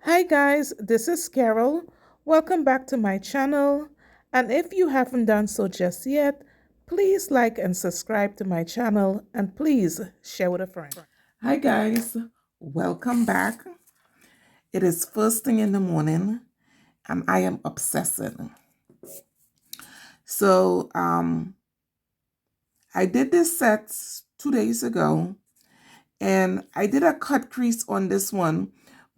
Hi guys, this is Carol. Welcome back to my channel. And if you haven't done so just yet, please like and subscribe to my channel and please share with a friend. Hi guys, welcome back. It is first thing in the morning and I am obsessing. So I did this set 2 days ago and I did a cut crease on this one,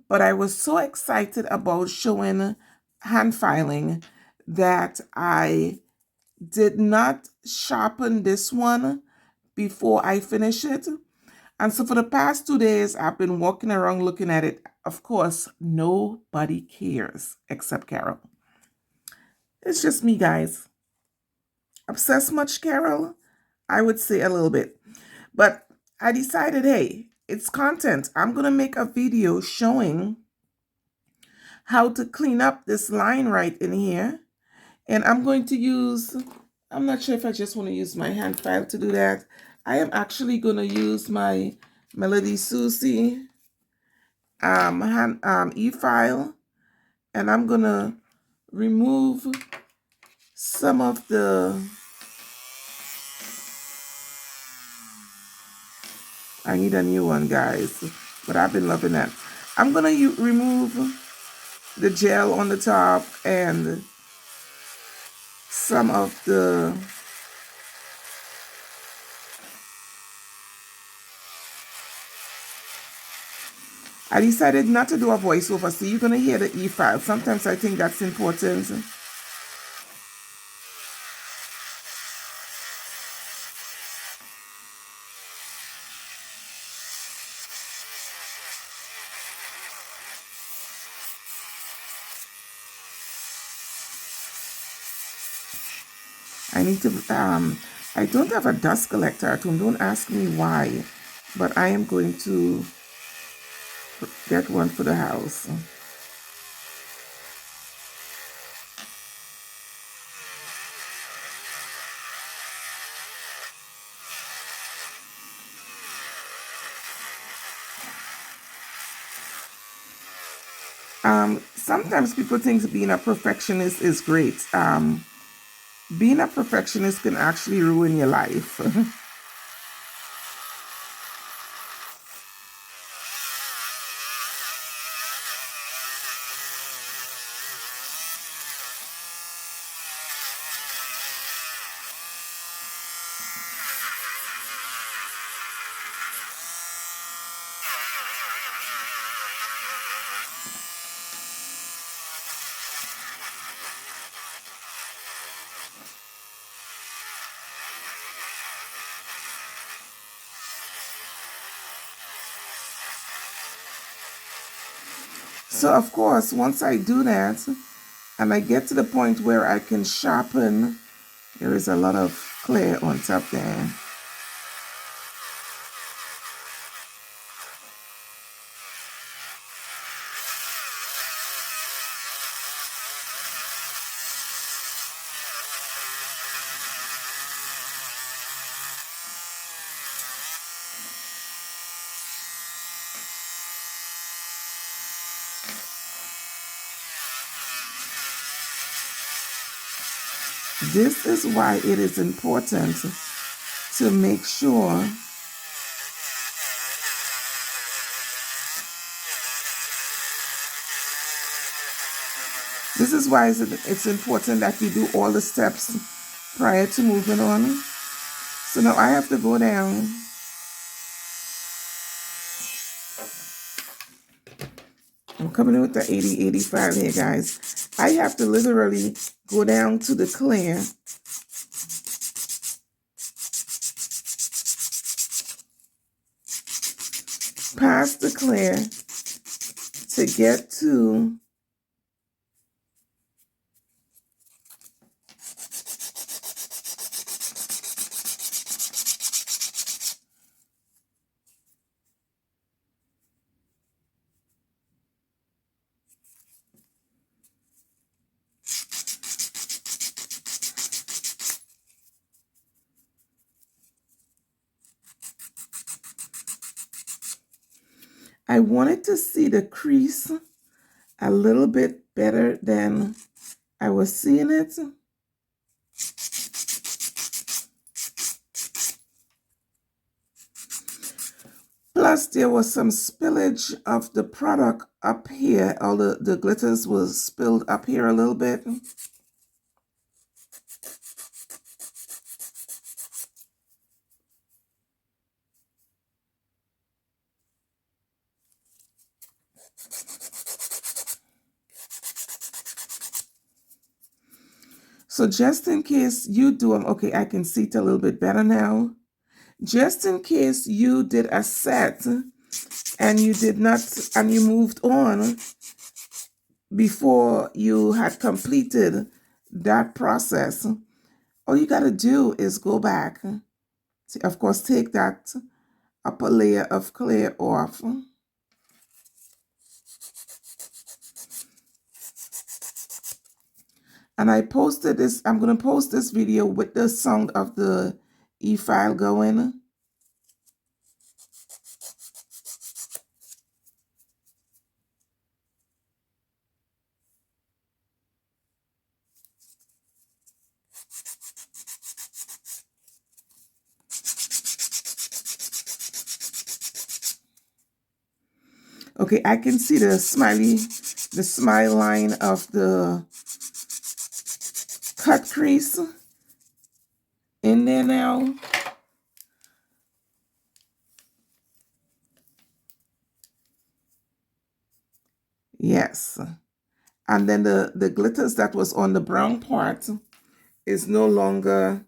but I was so excited about showing hand filing that I did not sharpen this one before I finish it. And so for the past 2 days, I've been walking around looking at it. Of course, nobody cares except Carol. It's just me, guys. Obsessed much, Carol? I would say a little bit. But I decided, hey, it's content. I'm going to make a video showing how to clean up this line right in here. And I'm going to use, I'm not sure if I just want to use my hand file to do that. I am actually going to use my Melody Susie e-file, and I'm gonna remove some of the, I need a new one guys, but I've been loving that. I'm gonna remove the gel on the top and some of the, I decided not to do a voiceover, so you're gonna hear the e-file. Sometimes I think that's important. I need to, I don't have a dust collector at home. Don't ask me why, but I am going to get one for the house. Sometimes people think being a perfectionist is great. Being a perfectionist can actually ruin your life. So of course, once I do that, and I get to the point where I can sharpen, there is a lot of clear on top there. This is why it is important to make sure this is why it's important that you do all the steps prior to moving on. So now I have to go down. I'm coming in with the 80-85 here, guys. I have to literally go down to the clear. Past the clear to get to I wanted to see the crease a little bit better than I was seeing it. Plus, there was some spillage of the product up here. All the glitters was spilled up here a little bit. So just in case you do them, okay, I can see it a little bit better now. Just in case you did a set and you did not, and you moved on before you had completed that process, all you got to do is go back. Of course, take that upper layer of clear off. And I posted this, I'm going to post this video with the sound of the e-file going. Okay, I can see the smile line of the cut crease in there now. Yes. And then the glitters that was on the brown part is no longer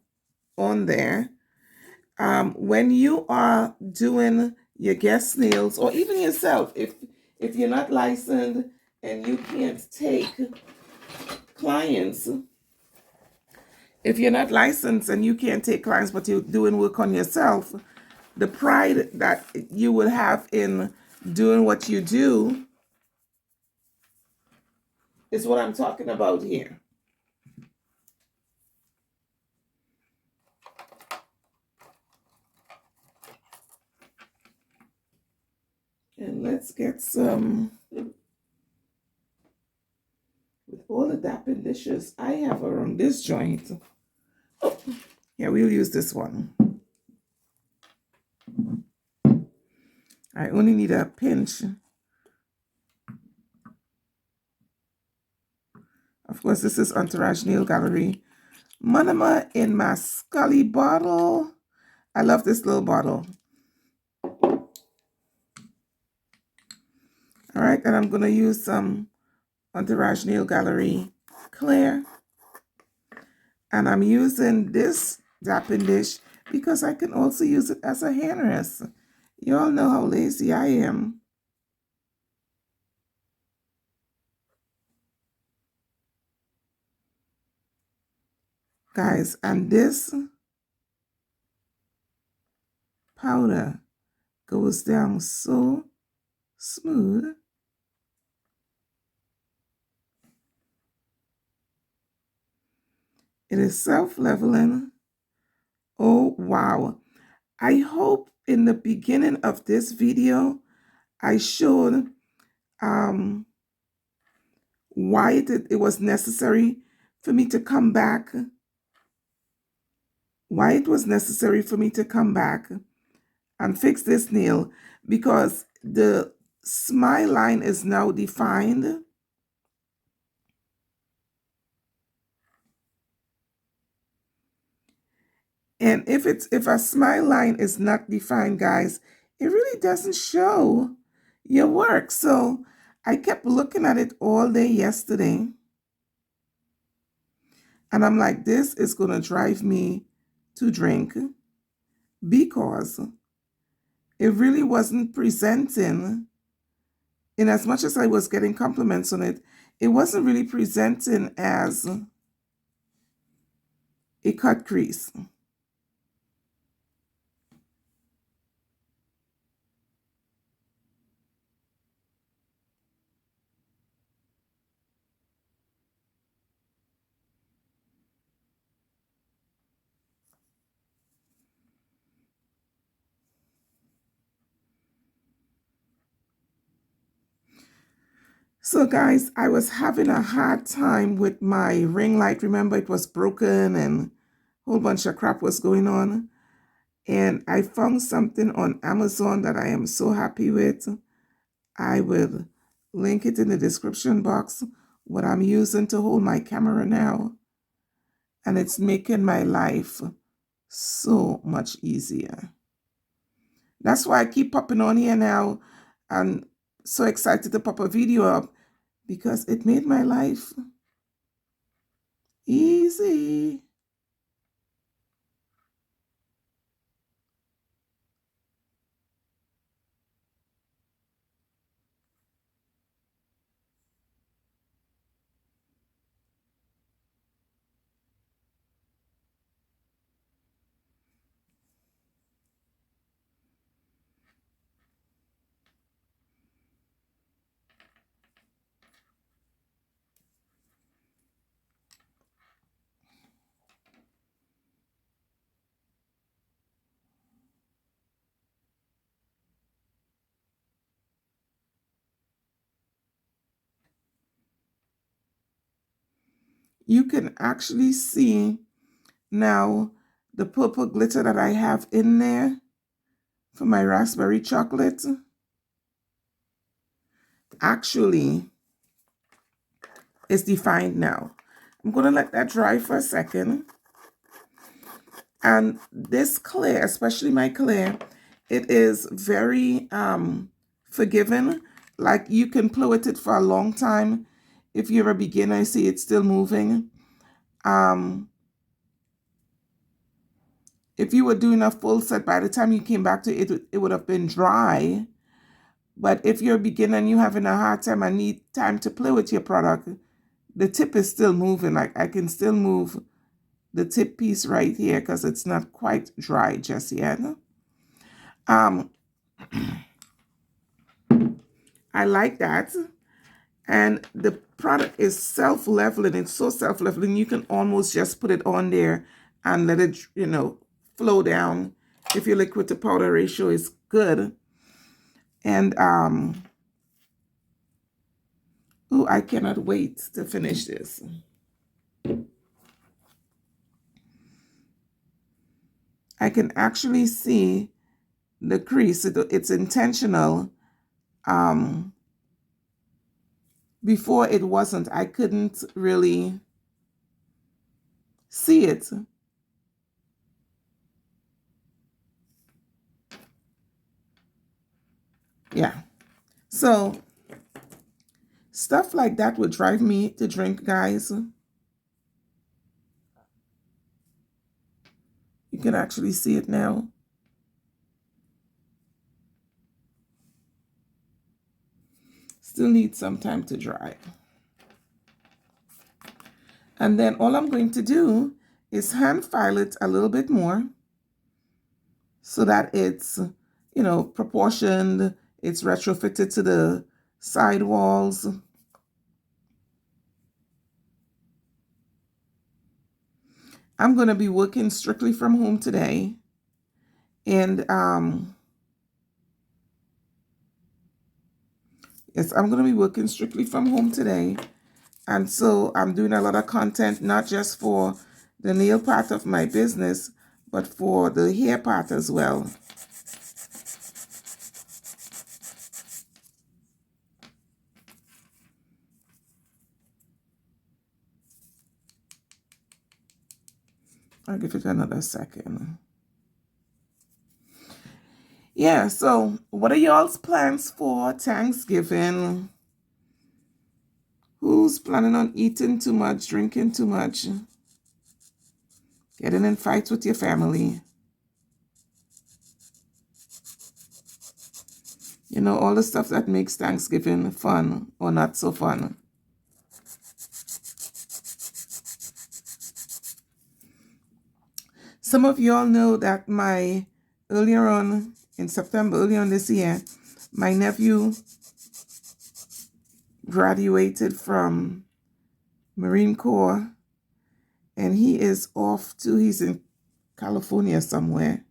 on there. When you are doing your guest nails, or even yourself, if you're not licensed and you can't take clients, if you're not licensed and you can't take clients, but you're doing work on yourself, the pride that you would have in doing what you do is what I'm talking about here. And let's get some, with all the dapping dishes I have around this joint. Oh, yeah, we'll use this one. I only need a pinch. Of course, this is Entourage Nail Gallery Monomer in my Scully bottle. I love this little bottle. All right, and I'm going to use some Entourage Nail Gallery Clear. And I'm using this dapping dish because I can also use it as a hand rest. You all know how lazy I am. Guys, and this powder goes down so smooth. It is self-leveling. Oh, wow. I hope in the beginning of this video, I showed why it was necessary for me to come back. Why it was necessary for me to come back and fix this nail, because the smile line is now defined. And if a smile line is not defined, guys, it really doesn't show your work. So I kept looking at it all day yesterday. And I'm like, this is going to drive me to drink, because it really wasn't presenting, in as much as I was getting compliments on it, it wasn't really presenting as a cut crease. So guys, I was having a hard time with my ring light. Remember, it was broken and a whole bunch of crap was going on. And I found something on Amazon that I am so happy with. I will link it in the description box, what I'm using to hold my camera now. And it's making my life so much easier. That's why I keep popping on here now. I'm so excited to pop a video up because it made my life easy. You can actually see now the purple glitter that I have in there for my raspberry chocolate actually is defined now. I'm going to let that dry for a second. And this clay, especially my clay, it is very forgiving. Like you can play with it for a long time. If you're a beginner, I see it's still moving. If you were doing a full set, by the time you came back to it, it would have been dry. But if you're a beginner and you're having a hard time and need time to play with your product, the tip is still moving. Like I can still move the tip piece right here because it's not quite dry just yet. Um, I like that. And the product is self-leveling. It's so self-leveling. You can almost just put it on there and let it, flow down. If your liquid to powder ratio is good. And, oh, I cannot wait to finish this. I can actually see the crease. It's intentional. Before it wasn't. I couldn't really see it. Yeah. So stuff like that would drive me to drink, guys. You can actually see it now. Still needs some time to dry. And then all I'm going to do is hand file it a little bit more so that it's, proportioned, it's retrofitted to the side walls. I'm going to be working strictly from home today. And yes, I'm going to be working strictly from home today. And so I'm doing a lot of content, not just for the nail part of my business, but for the hair part as well. I'll give it another second. Yeah, so what are y'all's plans for Thanksgiving? Who's planning on eating too much, drinking too much, getting in fights with your family? All the stuff that makes Thanksgiving fun or not so fun. Some of y'all know that earlier on in September, earlier on this year, my nephew graduated from Marine Corps and he's in California somewhere,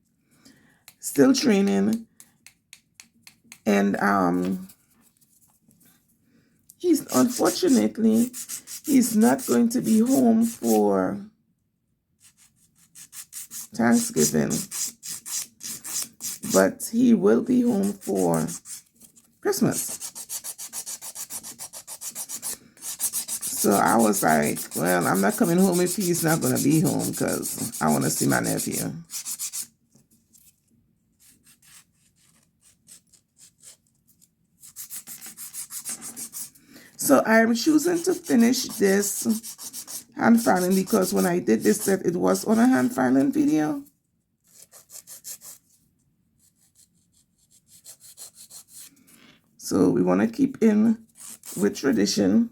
still training. And He's unfortunately, he's not going to be home for Thanksgiving, but he will be home for Christmas. So I was like, well, I'm not coming home if he's not going to be home because I want to see my nephew. So I'm choosing to finish this hand filing because when I did this set, it was on a hand filing video. So we want to keep in with tradition.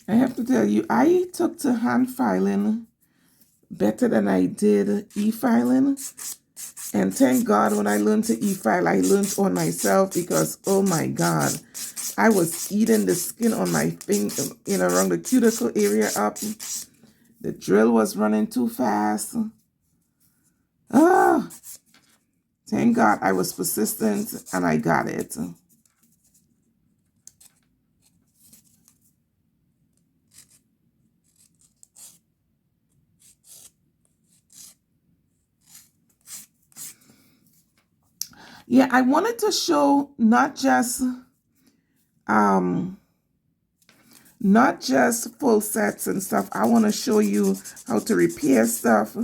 I have to tell you, I took to hand filing better than I did e-filing. And thank God when I learned to e-file, I learned on myself because, oh my God, I was eating the skin on my finger, around the cuticle area up. The drill was running too fast. Ah, thank God I was persistent and I got it. Yeah, I wanted to show not just full sets and stuff. I want to show you how to repair stuff.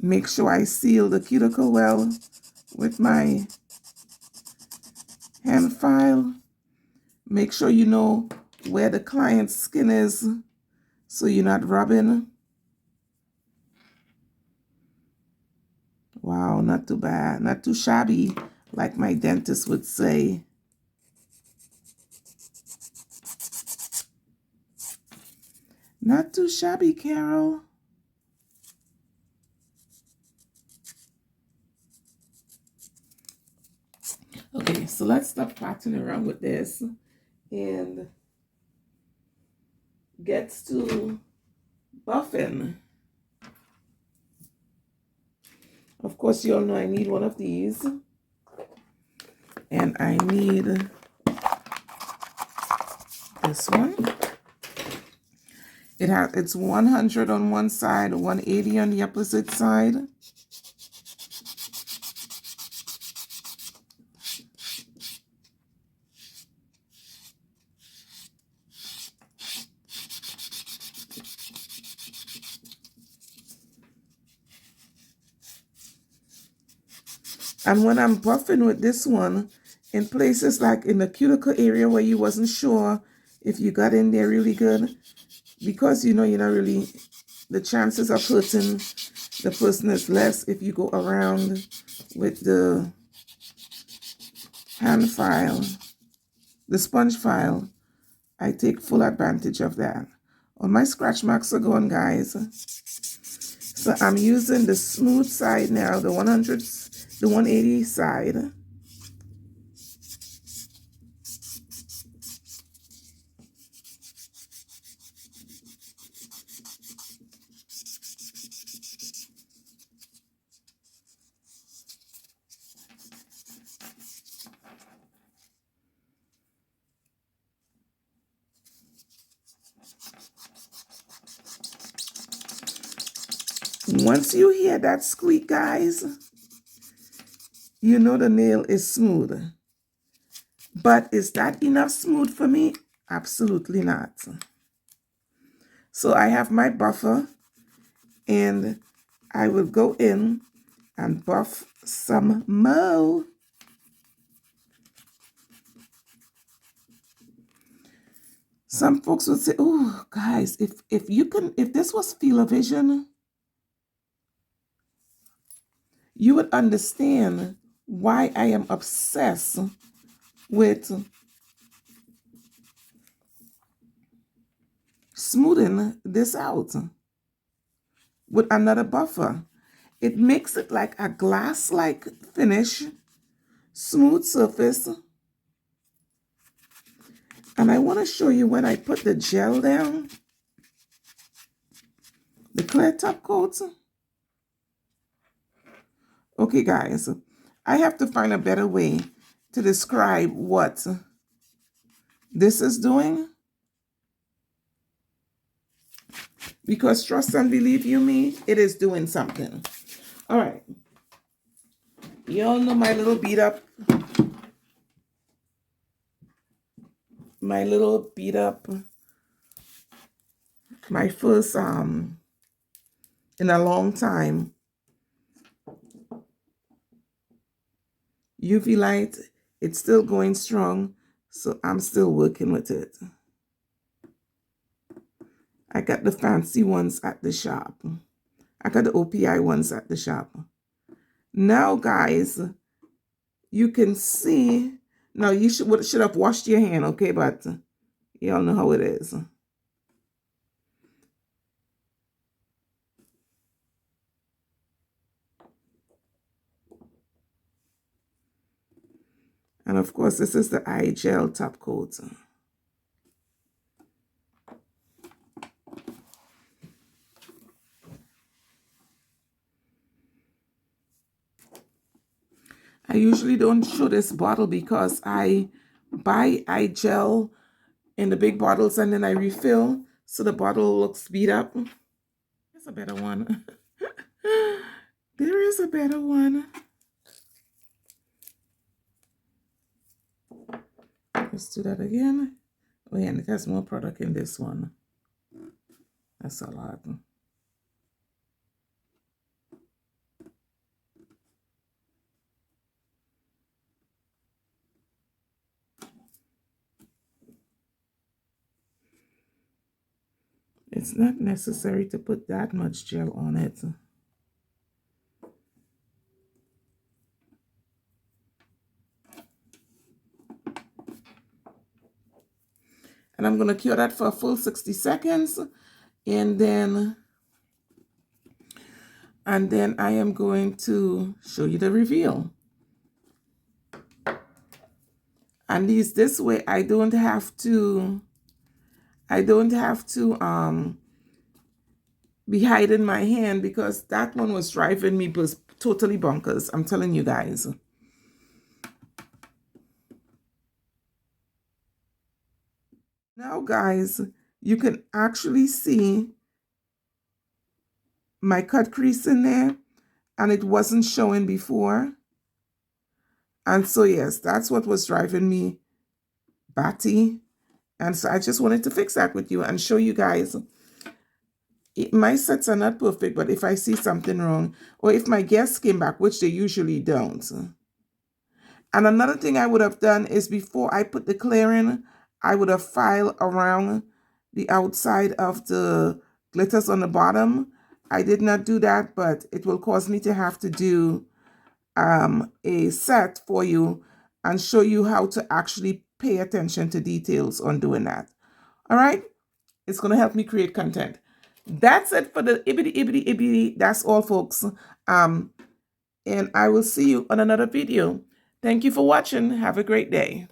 Make sure I seal the cuticle well with my hand file. Make sure you know where the client's skin is so you're not rubbing. Wow, not too bad, not too shabby, like my dentist would say. Not too shabby, Carol. Okay, so let's stop patting around with this and get to buffing. Of course, you all know I need one of these. And I need this one. It's 100 on one side, 180 on the opposite side. And when I'm buffing with this one, in places like in the cuticle area where you wasn't sure if you got in there really good, because you're not really, the chances of hurting the person is less if you go around with the hand file, the sponge file. I take full advantage of that. All my scratch marks are gone, guys. So I'm using the smooth side now, the 100, the 180 side. Once you hear that squeak, guys, you know the nail is smooth. But is that enough smooth for me? Absolutely not. So I have my buffer and I will go in and buff some more. Some folks would say, oh, guys, if this was field of vision, you would understand why I am obsessed with smoothing this out with another buffer. It makes it like a glass-like finish smooth surface. And I want to show you when I put the gel down, the clear top coat. Okay, guys, I have to find a better way to describe what this is doing. Because trust and believe you me, it is doing something. All right. You all know my little beat up, my first in a long time UV light. It's still going strong, so I'm still working with it. I got the fancy ones at the shop. I got the OPI ones at the shop. Now, guys, you can see. Now, you should have washed your hand, okay? But you all know how it is. And of course, this is the eye gel top coat. I usually don't show this bottle because I buy eye gel in the big bottles and then I refill, so the bottle looks beat up. There's a better one. There is a better one. Let's do that again. Oh yeah, and it has more product in this one. That's a lot. It's not necessary to put that much gel on it. And I'm going to cure that for a full 60 seconds. And then I am going to show you the reveal. And this way I don't have to be hiding my hand, because that one was driving me totally bonkers. I'm telling you guys. Now, guys, you can actually see my cut crease in there, and it wasn't showing before. And so, yes, that's what was driving me batty. And so I just wanted to fix that with you and show you guys. My sets are not perfect, but if I see something wrong, or if my guests came back, which they usually don't. And another thing I would have done is, before I put the clear in, I would have filed around the outside of the glitters on the bottom. I did not do that, but it will cause me to have to do a set for you and show you how to actually pay attention to details on doing that. All right? It's going to help me create content. That's it for the ibbity. That's all, folks. And I will see you on another video. Thank you for watching. Have a great day.